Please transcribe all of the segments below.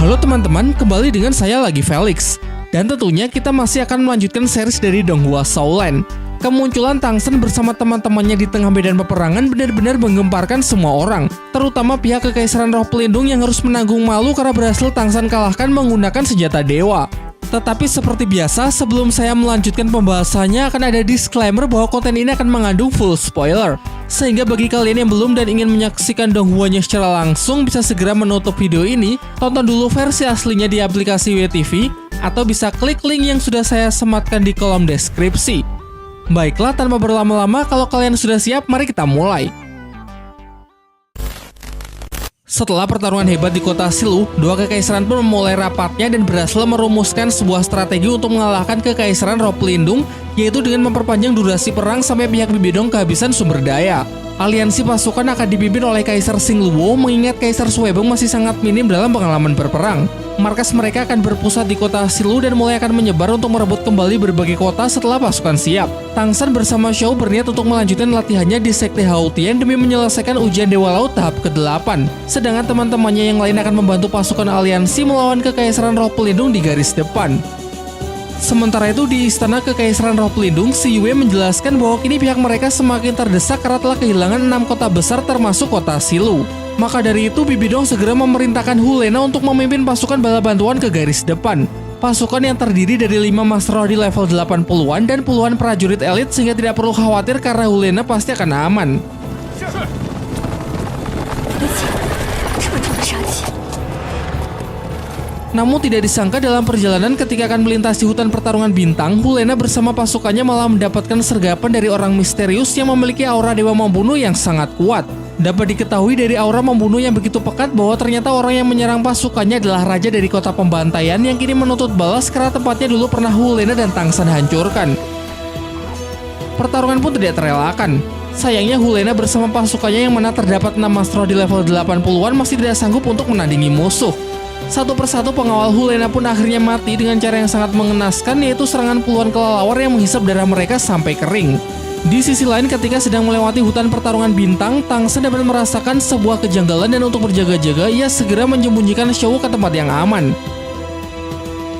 Halo teman-teman, kembali dengan saya lagi Felix. Dan tentunya kita masih akan melanjutkan series dari Donghua Soulland. Kemunculan Tang Shen bersama teman-temannya di tengah medan peperangan benar-benar menggemparkan semua orang, terutama pihak Kekaisaran Roh Pelindung yang harus menanggung malu karena berhasil Tang Shen kalahkan menggunakan senjata dewa. Tetapi seperti biasa, sebelum saya melanjutkan pembahasannya akan ada disclaimer bahwa konten ini akan mengandung full spoiler. Sehingga bagi kalian yang belum dan ingin menyaksikan Donghuanya secara langsung bisa segera menutup video ini, tonton dulu versi aslinya di aplikasi WeTV, atau bisa klik link yang sudah saya sematkan di kolom deskripsi. Baiklah, tanpa berlama-lama, kalau kalian sudah siap, mari kita mulai. Setelah pertarungan hebat di kota Silu, dua kekaisaran pun memulai rapatnya dan berhasil merumuskan sebuah strategi untuk mengalahkan Kekaisaran Roh Pelindung, yaitu dengan memperpanjang durasi perang sampai pihak Bibidong kehabisan sumber daya. Aliansi pasukan akan dipimpin oleh Kaisar Xingluo, mengingat Kaisar Suebong masih sangat minim dalam pengalaman berperang. Markas mereka akan berpusat di kota Silu dan mulai akan menyebar untuk merebut kembali berbagai kota setelah pasukan siap. Tang Shen bersama Xiao berniat untuk melanjutkan latihannya di Sekte Haotian demi menyelesaikan ujian Dewa Laut tahap ke-8. Sedangkan teman-temannya yang lain akan membantu pasukan aliansi melawan Kekaisaran Roh Pelindung di garis depan. Sementara itu di Istana Kekaisaran Roh Pelindung, Si Yue menjelaskan bahwa kini pihak mereka semakin terdesak karena telah kehilangan 6 kota besar termasuk kota Silu. Maka dari itu, Bibidong segera memerintahkan Hulena untuk memimpin pasukan bala bantuan ke garis depan. Pasukan yang terdiri dari 5 Master Roh di level 80-an dan puluhan prajurit elit sehingga tidak perlu khawatir karena Hulena pasti akan aman. Namun tidak disangka dalam perjalanan ketika akan melintasi hutan pertarungan bintang, Hulena bersama pasukannya malah mendapatkan sergapan dari orang misterius yang memiliki aura dewa membunuh yang sangat kuat. Dapat diketahui dari aura membunuh yang begitu pekat bahwa ternyata orang yang menyerang pasukannya adalah raja dari kota pembantaian yang kini menuntut balas karena tempatnya dulu pernah Hulena dan Tang Shen hancurkan. Pertarungan pun tidak terelakkan. Sayangnya Hulena bersama pasukannya yang mana terdapat 6 Master Roh di level 80-an masih tidak sanggup untuk menandingi musuh. Satu persatu pengawal Hulena pun akhirnya mati dengan cara yang sangat mengenaskan, yaitu serangan puluhan kelelawar yang menghisap darah mereka sampai kering. Di sisi lain, ketika sedang melewati hutan pertarungan bintang, Tang Shen dapat merasakan sebuah kejanggalan dan untuk berjaga-jaga, ia segera menyembunyikan Xiao ke tempat yang aman.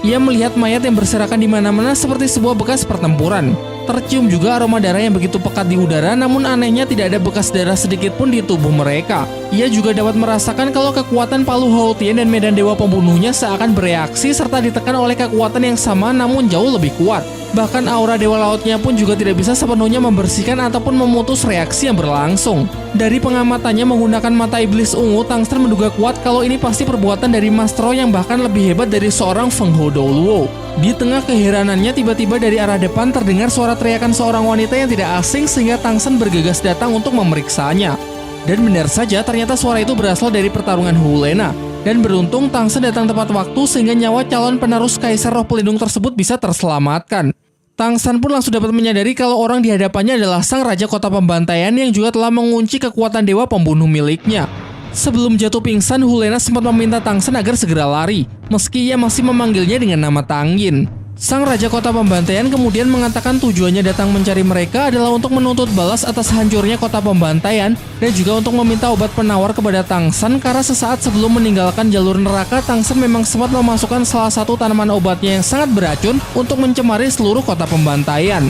Ia melihat mayat yang berserakan di mana-mana seperti sebuah bekas pertempuran. Tercium juga aroma darah yang begitu pekat di udara, namun anehnya tidak ada bekas darah sedikit pun di tubuh mereka. Ia juga dapat merasakan kalau kekuatan Palu Haotian dan medan dewa pembunuhnya seakan bereaksi serta ditekan oleh kekuatan yang sama namun jauh lebih kuat. Bahkan aura dewa lautnya pun juga tidak bisa sepenuhnya membersihkan ataupun memutus reaksi yang berlangsung. Dari pengamatannya menggunakan mata iblis ungu, Tang Shen menduga kuat kalau ini pasti perbuatan dari Master Roh yang bahkan lebih hebat dari seorang Feng Hou Douluo. Di tengah keheranannya, tiba-tiba dari arah depan terdengar suara teriakan seorang wanita yang tidak asing sehingga Tang Shen bergegas datang untuk memeriksanya. Dan benar saja, ternyata suara itu berasal dari pertarungan Hulena. Dan beruntung Tang Shen datang tepat waktu sehingga nyawa calon penerus Kaisar Roh Pelindung tersebut bisa terselamatkan. Tang Shen pun langsung dapat menyadari kalau orang di hadapannya adalah sang Raja Kota Pembantaian yang juga telah mengunci kekuatan dewa pembunuh miliknya. Sebelum jatuh pingsan, Hulena sempat meminta Tang Shen agar segera lari, meski ia masih memanggilnya dengan nama Tang Yin. Sang Raja Kota Pembantaian kemudian mengatakan tujuannya datang mencari mereka adalah untuk menuntut balas atas hancurnya Kota Pembantaian dan juga untuk meminta obat penawar kepada Tang Shen karena sesaat sebelum meninggalkan jalur neraka, Tang Shen memang sempat memasukkan salah satu tanaman obatnya yang sangat beracun untuk mencemari seluruh Kota Pembantaian.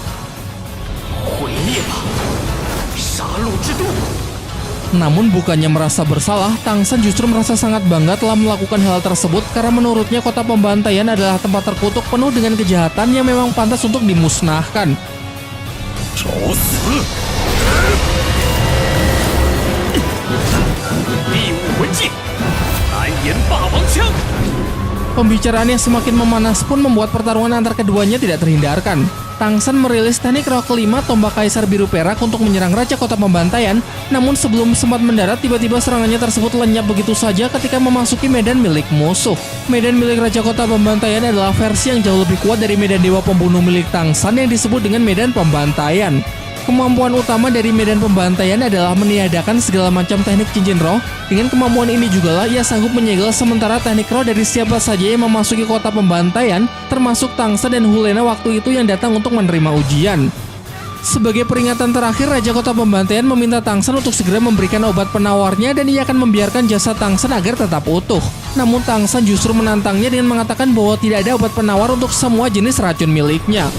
Namun bukannya merasa bersalah, Tang Shen justru merasa sangat bangga telah melakukan hal tersebut karena menurutnya Kota Pembantaian adalah tempat terkutuk penuh dengan kejahatan yang memang pantas untuk dimusnahkan. Pembicaraan yang semakin memanas pun membuat pertarungan antar keduanya tidak terhindarkan. Tang Shen merilis teknik roh kelima tombak kaisar biru perak untuk menyerang Raja Kota Pembantaian, namun sebelum sempat mendarat tiba-tiba serangannya tersebut lenyap begitu saja ketika memasuki medan milik musuh. Medan milik Raja Kota Pembantaian adalah versi yang jauh lebih kuat dari medan dewa pembunuh milik Tang Shen yang disebut dengan medan pembantaian. Kemampuan utama dari medan pembantaian adalah meniadakan segala macam teknik cincin roh. Dengan kemampuan ini jugalah ia sanggup menyegel sementara teknik roh dari siapa saja yang memasuki kota pembantaian, termasuk Tang Shen dan Hulena waktu itu yang datang untuk menerima ujian. Sebagai peringatan terakhir, Raja Kota Pembantaian meminta Tang Shen untuk segera memberikan obat penawarnya dan ia akan membiarkan jasad Tang Shen agar tetap utuh. Namun Tang San justru menantangnya dengan mengatakan bahwa tidak ada obat penawar untuk semua jenis racun miliknya.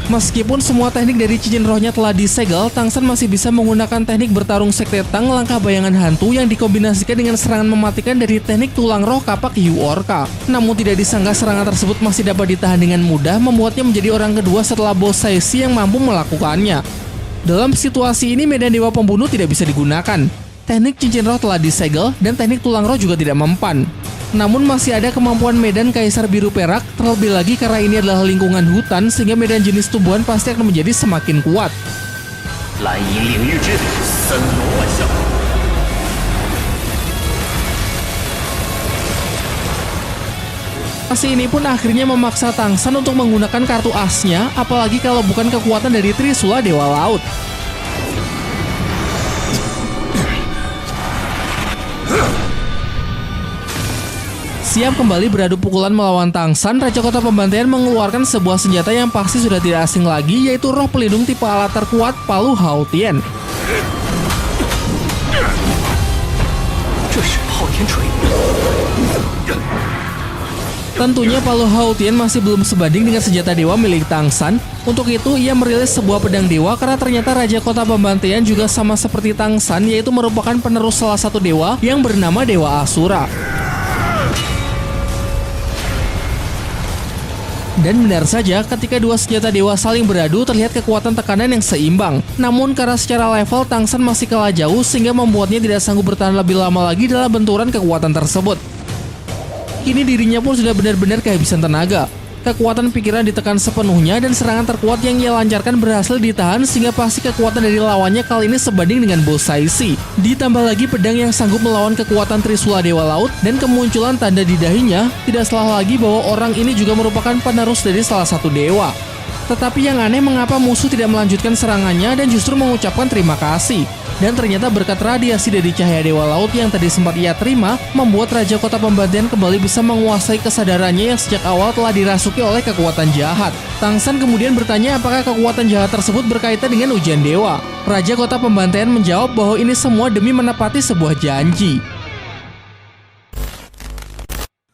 Meskipun semua teknik dari cincin rohnya telah disegel, Tang San masih bisa menggunakan teknik bertarung Sekte Tang langkah bayangan hantu yang dikombinasikan dengan serangan mematikan dari teknik tulang roh kapak Yu Orca. Namun tidak disangka serangan tersebut masih dapat ditahan dengan mudah, membuatnya menjadi orang kedua setelah Boss Saisi yang mampu melakukannya. Dalam situasi ini medan dewa pembunuh tidak bisa digunakan. Teknik cincin roh telah disegel dan teknik tulang roh juga tidak mempan. Namun masih ada kemampuan medan Kaisar Biru Perak, terlebih lagi karena ini adalah lingkungan hutan sehingga medan jenis tumbuhan pasti akan menjadi semakin kuat. Masih ini pun akhirnya memaksa Tang San untuk menggunakan kartu asnya, apalagi kalau bukan kekuatan dari Trisula Dewa Laut. Siap kembali beradu pukulan melawan Tang San, Raja Kota Pembantaian mengeluarkan sebuah senjata yang pasti sudah tidak asing lagi, yaitu roh pelindung tipe alat terkuat Palu Hao Tian. Tentunya Palu Hao Tian masih belum sebanding dengan senjata dewa milik Tang San. Untuk itu ia merilis sebuah pedang dewa karena ternyata Raja Kota Pembantaian juga sama seperti Tang San, yaitu merupakan penerus salah satu dewa yang bernama Dewa Asura. Dan benar saja, ketika dua senjata dewa saling beradu, terlihat kekuatan tekanan yang seimbang. Namun karena secara level Tang San masih kalah jauh sehingga membuatnya tidak sanggup bertahan lebih lama lagi dalam benturan kekuatan tersebut. Kini dirinya pun sudah benar-benar kehabisan tenaga. Kekuatan pikiran ditekan sepenuhnya dan serangan terkuat yang ia lancarkan berhasil ditahan sehingga pasti kekuatan dari lawannya kali ini sebanding dengan Boss Saisi. Ditambah lagi pedang yang sanggup melawan kekuatan Trisula Dewa Laut dan kemunculan tanda di dahinya, tidak salah lagi bahwa orang ini juga merupakan penerus dari salah satu dewa. Tetapi yang aneh mengapa musuh tidak melanjutkan serangannya dan justru mengucapkan terima kasih. Dan ternyata berkat radiasi dari cahaya Dewa Laut yang tadi sempat ia terima, membuat Raja Kota Pembantaian kembali bisa menguasai kesadarannya yang sejak awal telah dirasuki oleh kekuatan jahat. Tang San kemudian bertanya apakah kekuatan jahat tersebut berkaitan dengan ujian dewa. Raja Kota Pembantaian menjawab bahwa ini semua demi menepati sebuah janji.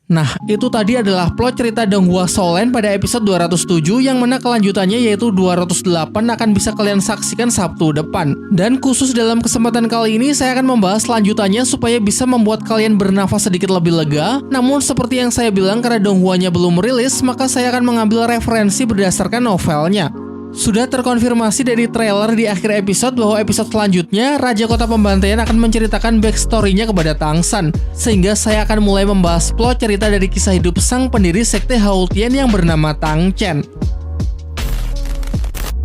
Nah, itu tadi adalah plot cerita Donghua Soulland pada episode 207 yang mana kelanjutannya yaitu 208 akan bisa kalian saksikan Sabtu depan. Dan khusus dalam kesempatan kali ini saya akan membahas lanjutannya supaya bisa membuat kalian bernafas sedikit lebih lega. Namun seperti yang saya bilang karena Donghuanya belum rilis, maka saya akan mengambil referensi berdasarkan novelnya. Sudah terkonfirmasi dari trailer di akhir episode bahwa episode selanjutnya Raja Kota Pembantaian akan menceritakan backstory-nya kepada Tang San, sehingga saya akan mulai membahas plot cerita dari kisah hidup sang pendiri Sekte Hao Tian yang bernama Tang Chen.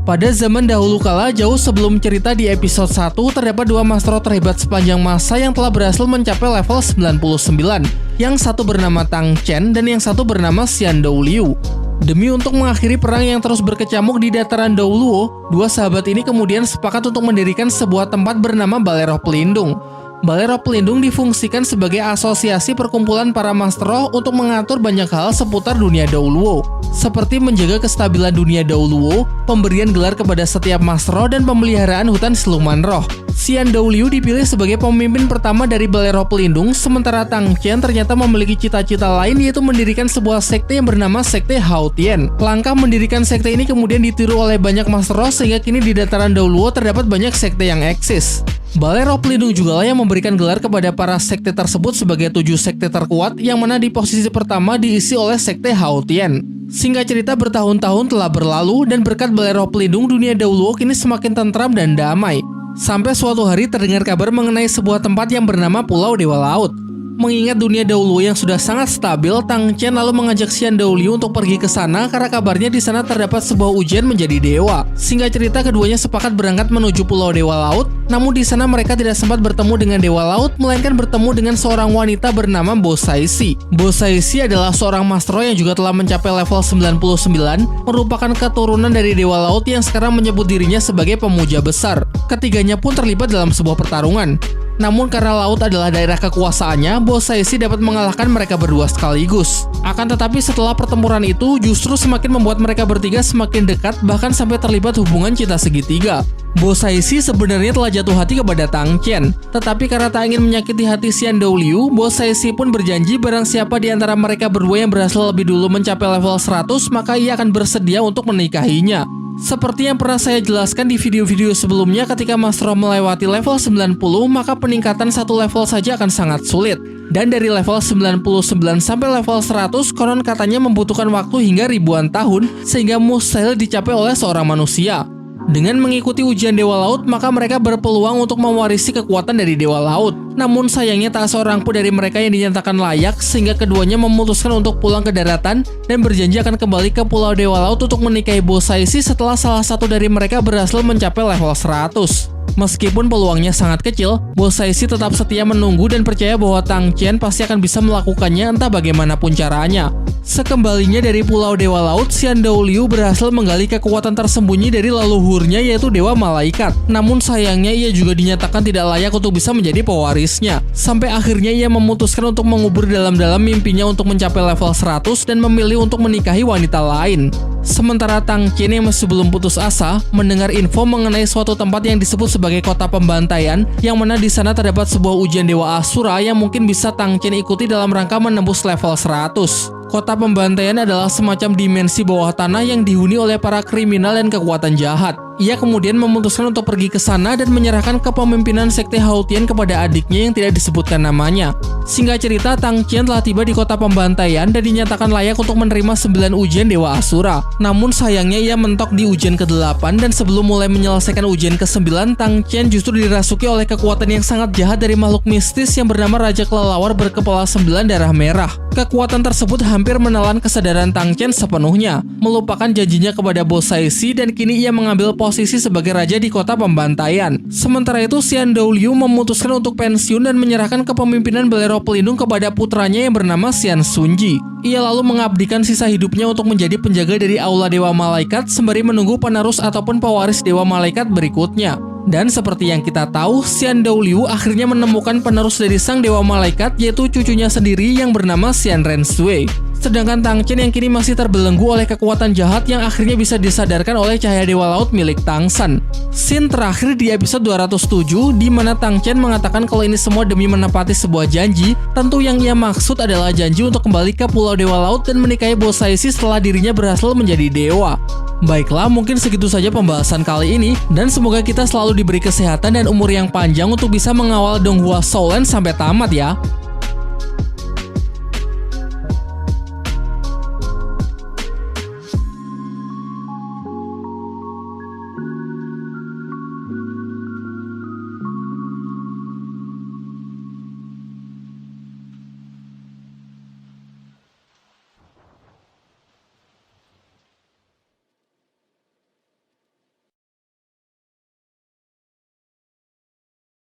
Pada zaman dahulu kala, jauh sebelum cerita di episode 1, terdapat dua master terhebat sepanjang masa yang telah berhasil mencapai level 99. Yang satu bernama Tang Chen dan yang satu bernama Xian Dou Liu. Demi untuk mengakhiri perang yang terus berkecamuk di dataran Douluo, dua sahabat ini kemudian sepakat untuk mendirikan sebuah tempat bernama Balai Roh Pelindung. Balai Roh Pelindung difungsikan sebagai asosiasi perkumpulan para master roh untuk mengatur banyak hal seputar dunia Douluo, seperti menjaga kestabilan dunia Douluo, pemberian gelar kepada setiap master roh, dan pemeliharaan hutan siluman roh. Xian Dou Liu dipilih sebagai pemimpin pertama dari Balai Roh Pelindung, sementara Tang Chen ternyata memiliki cita-cita lain, yaitu mendirikan sebuah sekte yang bernama Sekte Hao Tian. Langkah mendirikan sekte ini kemudian ditiru oleh banyak master roh sehingga kini di dataran Douluo terdapat banyak sekte yang eksis. Balai Roh Pelindung juga lah yang memberikan gelar kepada para sekte tersebut sebagai 7 sekte terkuat, yang mana di posisi pertama diisi oleh Sekte Hao Tian. Singkat cerita, bertahun-tahun telah berlalu dan berkat Balai Roh Pelindung, dunia Douluo kini semakin tentram dan damai. Sampai suatu hari terdengar kabar mengenai sebuah tempat yang bernama Pulau Dewa Laut. Mengingat dunia Douluo yang sudah sangat stabil, Tang Chen lalu mengajak Xian Dou Liu untuk pergi ke sana karena kabarnya di sana terdapat sebuah ujian menjadi dewa. Singkat cerita, keduanya sepakat berangkat menuju Pulau Dewa Laut. Namun di sana mereka tidak sempat bertemu dengan Dewa Laut, melainkan bertemu dengan seorang wanita bernama Boss Saisi. Boss Saisi adalah seorang master roh yang juga telah mencapai level 99, merupakan keturunan dari Dewa Laut yang sekarang menyebut dirinya sebagai pemuja besar. Ketiganya pun terlibat dalam sebuah pertarungan. Namun karena laut adalah daerah kekuasaannya, Bos Saishi dapat mengalahkan mereka berdua sekaligus. Akan tetapi setelah pertempuran itu justru semakin membuat mereka bertiga semakin dekat, bahkan sampai terlibat hubungan cinta segitiga. Bos Saishi sebenarnya telah jatuh hati kepada Tang Qian, tetapi karena tak ingin menyakiti hati Xian Douliu, Bos Saishi pun berjanji barang siapa di antara mereka berdua yang berhasil lebih dulu mencapai level 100, maka ia akan bersedia untuk menikahinya. Seperti yang pernah saya jelaskan di video-video sebelumnya, ketika Master melewati level 90, maka peningkatan satu level saja akan sangat sulit. Dan dari level 99 sampai level 100, konon katanya membutuhkan waktu hingga ribuan tahun, sehingga mustahil dicapai oleh seorang manusia. Dengan mengikuti ujian Dewa Laut, maka mereka berpeluang untuk mewarisi kekuatan dari Dewa Laut. Namun sayangnya tak seorang pun dari mereka yang dinyatakan layak, sehingga keduanya memutuskan untuk pulang ke daratan dan berjanji akan kembali ke Pulau Dewa Laut untuk menikahi Bos Saishi setelah salah satu dari mereka berhasil mencapai level 100. Meskipun peluangnya sangat kecil, Bos Saishi tetap setia menunggu dan percaya bahwa Tang Qian pasti akan bisa melakukannya entah bagaimanapun caranya. Sekembalinya dari Pulau Dewa Laut, Xian Douliu berhasil menggali kekuatan tersembunyi dari leluhurnya, yaitu Dewa Malaikat. Namun sayangnya ia juga dinyatakan tidak layak untuk bisa menjadi pewarisnya. Sampai akhirnya ia memutuskan untuk mengubur dalam-dalam mimpinya untuk mencapai level 100 dan memilih untuk menikahi wanita lain. Sementara Tang Qian yang masih belum putus asa mendengar info mengenai suatu tempat yang disebut sebagai kota pembantaian, yang mana di sana terdapat sebuah ujian Dewa Asura yang mungkin bisa Tang Qian ikuti dalam rangka menembus level 100. Kota pembantaian adalah semacam dimensi bawah tanah yang dihuni oleh para kriminal dan kekuatan jahat. Ia kemudian memutuskan untuk pergi ke sana dan menyerahkan kepemimpinan sekte Hautian kepada adiknya yang tidak disebutkan namanya. Singkat cerita, Tang Qian telah tiba di kota pembantaian dan dinyatakan layak untuk menerima 9 ujian Dewa Asura. Namun sayangnya ia mentok di ujian ke-8 dan sebelum mulai menyelesaikan ujian ke-9, Tang Qian justru dirasuki oleh kekuatan yang sangat jahat dari makhluk mistis yang bernama Raja Kelelawar berkepala 9 darah merah. Kekuatan tersebut hampir menelan kesadaran Tang Qian sepenuhnya, melupakan janjinya kepada Bos Saishi, dan kini ia mengambil posisi sebagai raja di kota pembantaian. Sementara itu, Xian Douliu memutuskan untuk pensiun dan menyerahkan kepemimpinan Belero Pelindung kepada putranya yang bernama Xian Sunji. Ia lalu mengabdikan sisa hidupnya untuk menjadi penjaga dari Aula Dewa Malaikat sembari menunggu penerus ataupun pewaris Dewa Malaikat berikutnya. Dan seperti yang kita tahu, Xian Douliu akhirnya menemukan penerus dari sang Dewa Malaikat, yaitu cucunya sendiri yang bernama Xian Renshui. Sedangkan Tang Qian yang kini masih terbelenggu oleh kekuatan jahat yang akhirnya bisa disadarkan oleh cahaya Dewa Laut milik Tang San. Scene terakhir di episode 207, di mana Tang Qian mengatakan kalau ini semua demi menepati sebuah janji. Tentu yang ia maksud adalah janji untuk kembali ke Pulau Dewa Laut dan menikahi Bos Saishi setelah dirinya berhasil menjadi dewa. Baiklah, mungkin segitu saja pembahasan kali ini, dan semoga kita selalu diberi kesehatan dan umur yang panjang untuk bisa mengawal Donghua Soulland sampai tamat ya.